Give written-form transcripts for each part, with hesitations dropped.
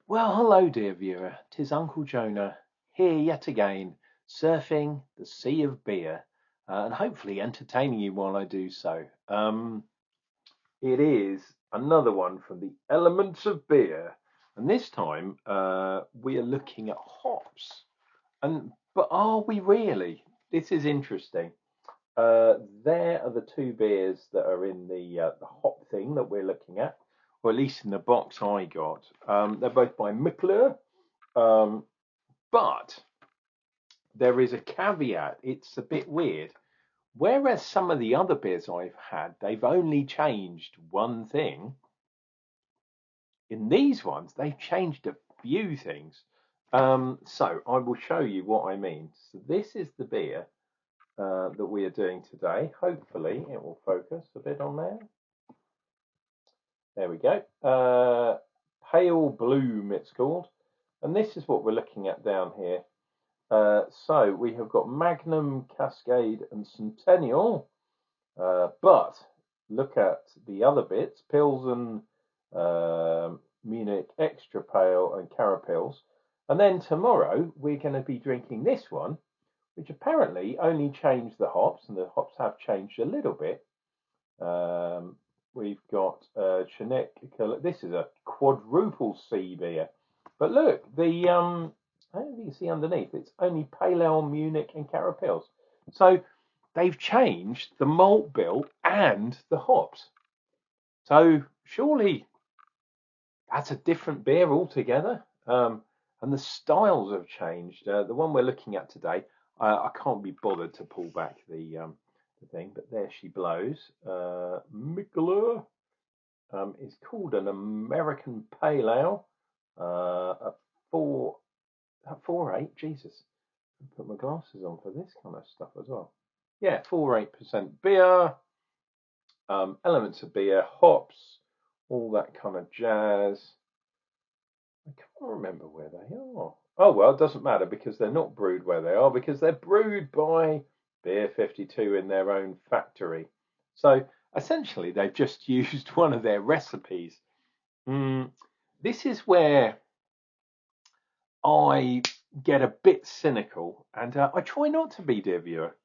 Well, hello, dear viewer. 'Tis Uncle Jonah here yet again, surfing the sea of beer, and hopefully entertaining you while I do so. It is another one from the elements of beer, and this time we are looking at hops. But are we really? This is interesting. There are the two beers that are in the hop thing that we're looking at, or at least in the box I got. They're both by Mikkeller, um, but there is a caveat. It's a bit weird. Whereas some of the other beers I've had, they've only changed one thing. In these ones, they've changed a few things. So I will show you what I mean. So this is the beer that we are doing today. Hopefully it will focus a bit on there. There we go. Pale Bloom it's called. And this is what we're looking at down here. So we have got Magnum, Cascade and Centennial. But look at the other bits. Pilsen, Munich Extra Pale and Carapils. And then tomorrow we're going to be drinking this one, which apparently only changed the hops, and the hops have changed a little bit. We've got Chinook. This is a quadruple C beer, but look, I don't think you can see underneath. It's only Pale Ale, Munich, and Carapils. So they've changed the malt bill and the hops. So surely that's a different beer altogether. And the styles have changed. The one we're looking at today, I can't be bothered to pull back the thing, but there she blows. Mikkeller is called an American Pale Ale. A 4.8. Jesus, I put my glasses on for this kind of stuff as well. Yeah, 4.8% beer. Elements of beer, hops, all that kind of jazz. I can't remember where they are. Oh well, it doesn't matter because they're not brewed where they are, because they're brewed by Beer 52 in their own factory. So essentially, they've just used one of their recipes. This is where I get a bit cynical, and I try not to be, dear viewer.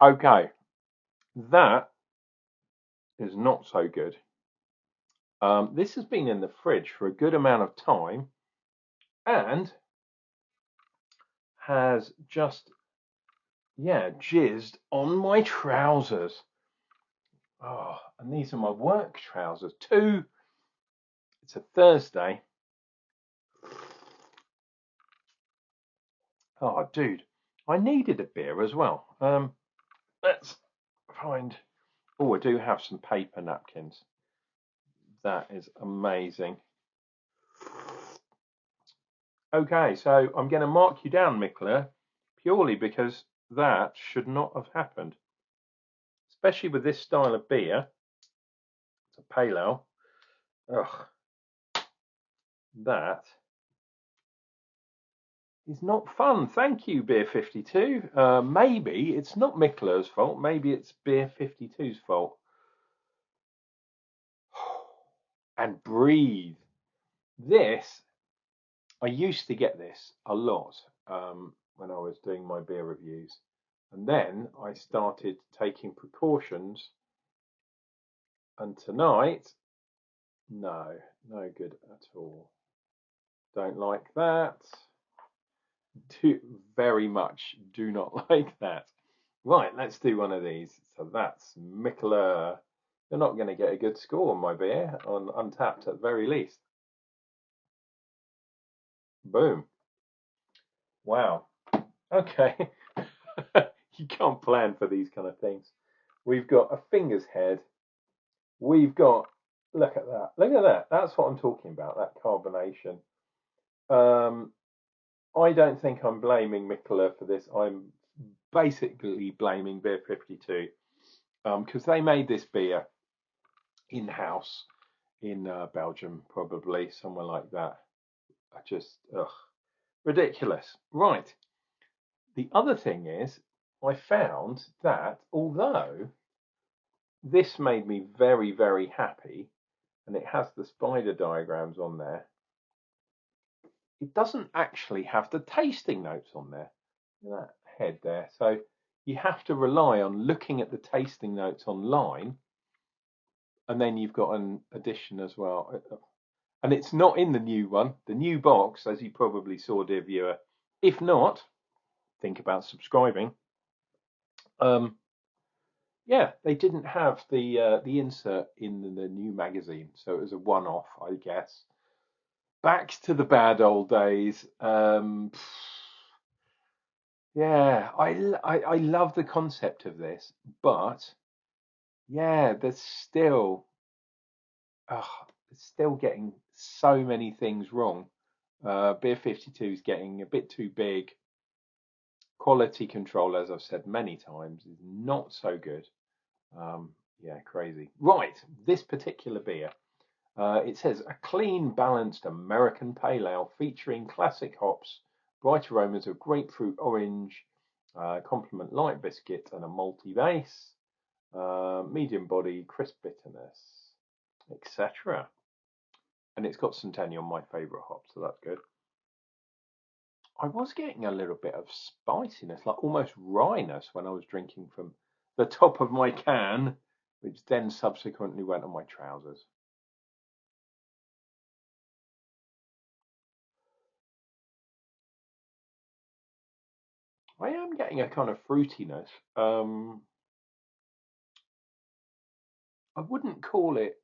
Okay, that is not so good. This has been in the fridge for a good amount of time and has just, jizzed on my trousers. Oh, and these are my work trousers too. It's a Thursday. Oh, dude, I needed a beer as well. Let's find. Oh, I do have some paper napkins. That is amazing. Okay, so I'm going to mark you down, Mikkeller, purely because that should not have happened. Especially with this style of beer. It's a pale ale. Ugh. That is not fun. Thank you, Beer 52. Maybe it's not Mikkeller's fault. Maybe it's Beer 52's fault. And breathe. This, I used to get this a lot when I was doing my beer reviews. And then I started taking precautions. And tonight, no good at all. Don't like that. Very much do not like that. Right, let's do one of these. So that's Mikkeller. You're not going to get a good score on my beer, on Untapped at the very least. Boom. Wow. Okay. You can't plan for these kind of things. We've got a finger's head. We've got, look at that. Look at that. That's what I'm talking about, that carbonation. I don't think I'm blaming Mikkeller for this. I'm basically blaming Beer 52 because they made this beer in-house in Belgium, probably somewhere like that. I just, ridiculous. Right. The other thing is, I found that although this made me very, very happy, and it has the spider diagrams on there. It doesn't actually have the tasting notes on there. That head there. So you have to rely on looking at the tasting notes online, and then you've got an addition as well. And it's not in the new one, the new box, as you probably saw, dear viewer. If not, think about subscribing. Yeah, they didn't have the insert in the new magazine, so it was a one-off, I guess. Back to the bad old days. Yeah, I love the concept of this, but yeah, it's still getting so many things wrong. Beer 52 is getting a bit too big. Quality control, as I've said many times, is not so good. Yeah, crazy. Right, this particular beer, it says a clean, balanced American pale ale featuring classic hops, bright aromas of grapefruit, orange, complement light biscuit, and a malty base, medium body, crisp bitterness, etc. And it's got Centennial, my favourite hop, so that's good. I was getting a little bit of spiciness, like almost wryness, when I was drinking from the top of my can, which then subsequently went on my trousers. I am getting a kind of fruitiness. I wouldn't call it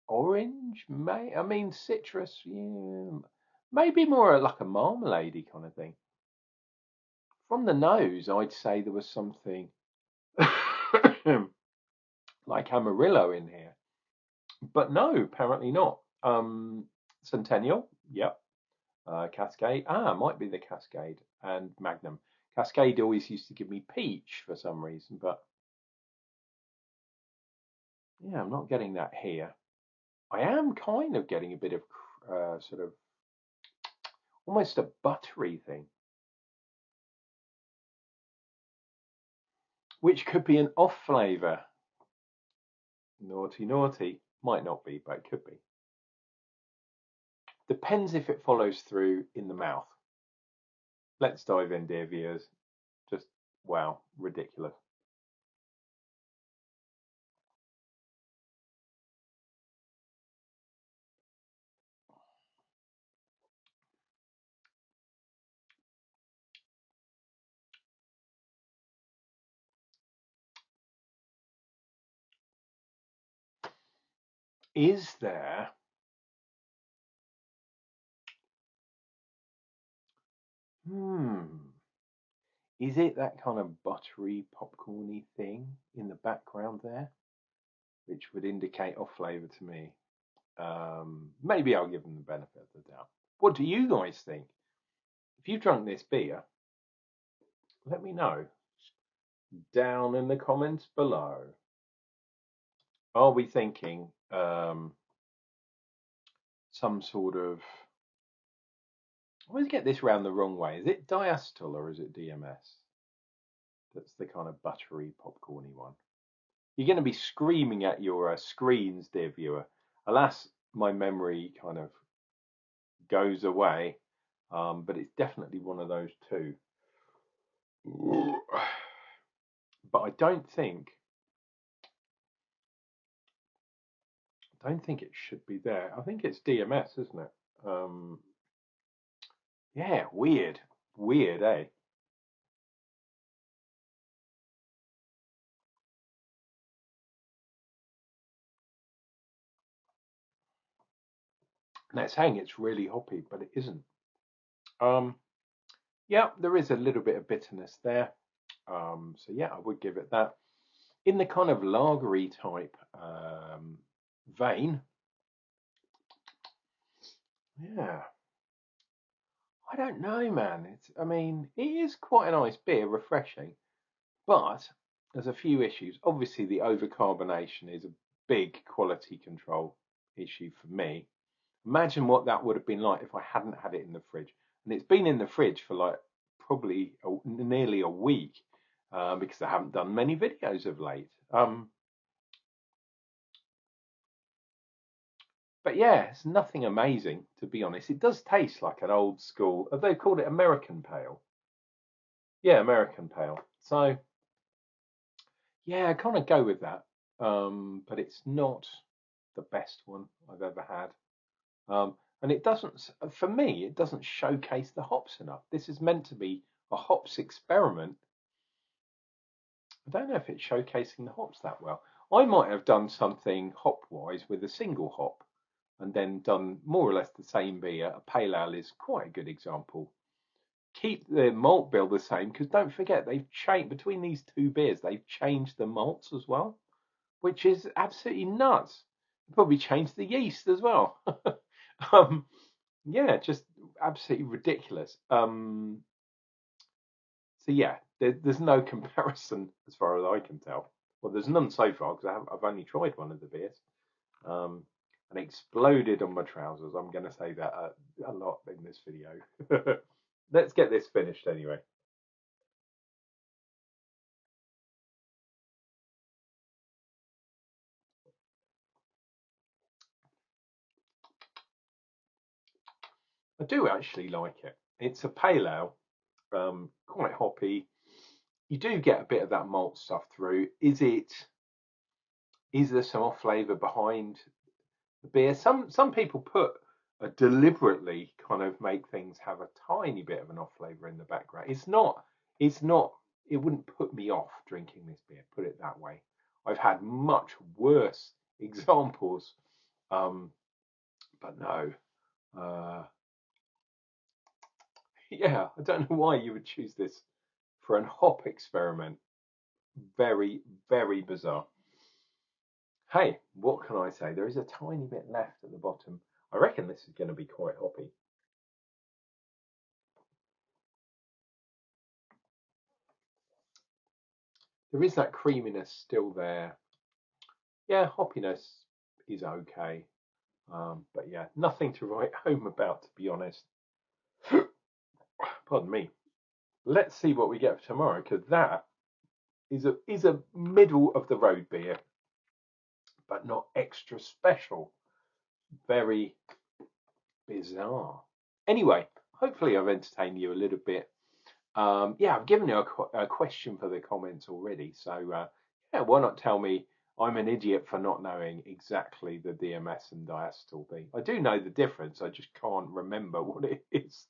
orange, I mean citrus, yeah, maybe more like a marmalade kind of thing. From the nose, I'd say there was something like Amarillo in here, but no, apparently not. Centennial, yep. Cascade, might be the Cascade, and Magnum. Cascade always used to give me peach for some reason, but yeah, I'm not getting that here. I am kind of getting a bit of sort of almost a buttery thing, which could be an off flavour. Naughty, naughty. Might not be, but it could be. Depends if it follows through in the mouth. Let's dive in, dear viewers. Just, wow, ridiculous. Is there is it that kind of buttery, popcorny thing in the background there, which would indicate off flavour to me? Maybe I'll give them the benefit of the doubt. What do you guys think? If you've drunk this beer, let me know down in the comments below. Are we thinking some sort of... I always get this round the wrong way. Is it diacetyl or is it DMS? That's the kind of buttery, popcorny one. You're going to be screaming at your screens, dear viewer. Alas, my memory kind of goes away, but it's definitely one of those two. But I don't think it should be there. I think it's DMS, isn't it? Yeah, weird, eh? And they're saying it's really hoppy, but it isn't. Yeah, there is a little bit of bitterness there. So yeah, I would give it that. In the kind of lagery type vein, yeah, I don't know, man. I mean, it is quite a nice beer, refreshing, but there's a few issues. Obviously, the overcarbonation is a big quality control issue for me. Imagine what that would have been like if I hadn't had it in the fridge. And it's been in the fridge for like probably nearly a week because I haven't done many videos of late. But yeah, it's nothing amazing, to be honest. It does taste like an old school, have they called it American pale? Yeah, American pale. So yeah, I kind of go with that. But it's not the best one I've ever had. And it doesn't, for me, it doesn't showcase the hops enough. This is meant to be a hops experiment. I don't know if it's showcasing the hops that well. I might have done something hop-wise with a single hop and then done more or less the same beer. A pale ale is quite a good example. Keep the malt bill the same because don't forget they've changed between these two beers. They've changed the malts as well, which is absolutely nuts. Probably changed the yeast as well. um, yeah, just absolutely ridiculous. So yeah, there's no comparison as far as I can tell. Well, there's none so far because I've only tried one of the beers, um, and it exploded on my trousers. I'm going to say that a lot in this video. Let's get this finished anyway. I do actually like it. It's a pale ale, quite hoppy. You do get a bit of that malt stuff through. Is there some off flavour behind the beer? Some people put deliberately kind of make things have a tiny bit of an off flavour in the background. It's not it wouldn't put me off drinking this beer, put it that way. I've had much worse examples. But no. Uh, yeah, I don't know why you would choose this for an hop experiment. Very, very bizarre. Hey, what can I say? There is a tiny bit left at the bottom. I reckon this is going to be quite hoppy. There is that creaminess still there. Yeah, hoppiness is okay. But yeah, nothing to write home about, to be honest. Pardon me. Let's see what we get for tomorrow, because that is a middle of the road beer, but not extra special. Very bizarre. Anyway, hopefully I've entertained you a little bit. Yeah, I've given you a question for the comments already. So yeah, why not tell me I'm an idiot for not knowing exactly the DMS and diacetyl B. I do know the difference. I just can't remember what it is.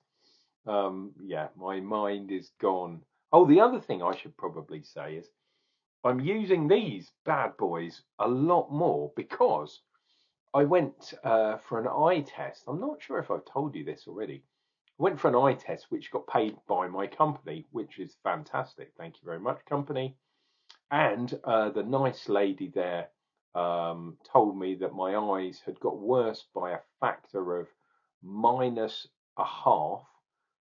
Yeah, my mind is gone. Oh, the other thing I should probably say is I'm using these bad boys a lot more because I went for an eye test. I'm not sure if I've told you this already. I went for an eye test, which got paid by my company, which is fantastic. Thank you very much, company. And the nice lady there told me that my eyes had got worse by a factor of minus a half.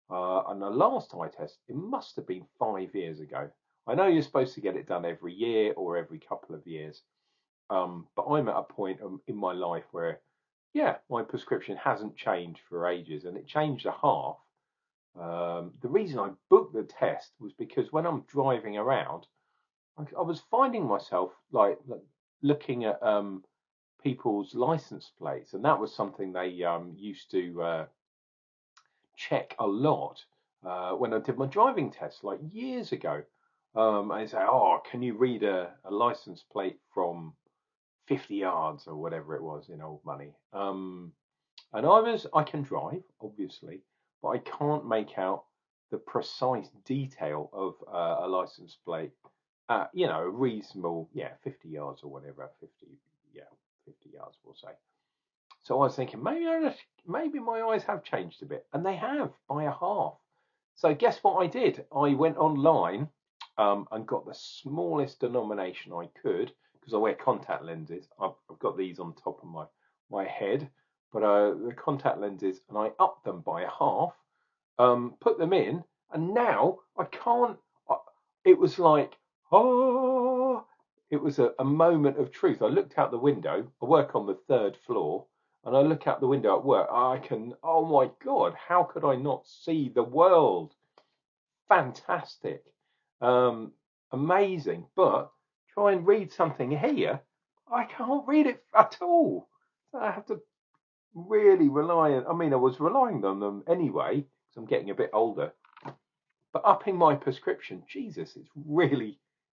And the last eye test, it must have been 5 years ago. I know you're supposed to get it done every year or every couple of years. But I'm at a point in my life where, yeah, my prescription hasn't changed for ages, and it changed a half. The reason I booked the test was because when I'm driving around, I was finding myself like looking at people's license plates, and that was something they used to check a lot when I did my driving test, like years ago. I say, "Oh, can you read a license plate from 50 yards or whatever it was in old money?" And I can drive, obviously, but I can't make out the precise detail of a license plate at, a reasonable, yeah, 50 yards or whatever, 50, yeah, 50 yards, we'll say. So I was thinking maybe my eyes have changed a bit, and they have by a half. So guess what I did? I went online and got the smallest denomination I could because I wear contact lenses. I've got these on top of my head, but the contact lenses, and I upped them by a half, put them in, and now I can't. It was like, oh, it was a moment of truth. I looked out the window. I work on the third floor, and I look out the window at work. Oh my God, how could I not see the world? Fantastic, um, amazing. But try and read something here, I can't read it at all. I have to really reliant. I mean, I was relying on them anyway because I'm getting a bit older. But upping my prescription, Jesus,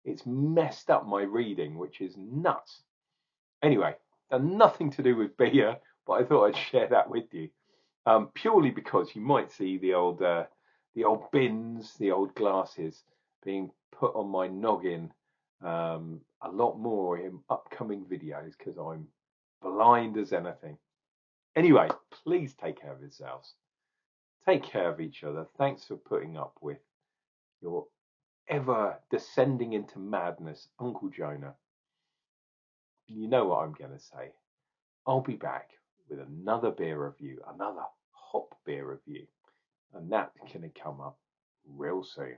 it's messed up my reading, which is nuts. Anyway, done nothing to do with beer, but I thought I'd share that with you. Purely because you might see the old bins, the old glasses being put on my noggin a lot more in upcoming videos because I'm blind as anything. Anyway, please take care of yourselves. Take care of each other. Thanks for putting up with your ever descending into madness, Uncle Jonah. You know what I'm going to say. I'll be back with another beer review, another hop beer review, and that's going to come up real soon.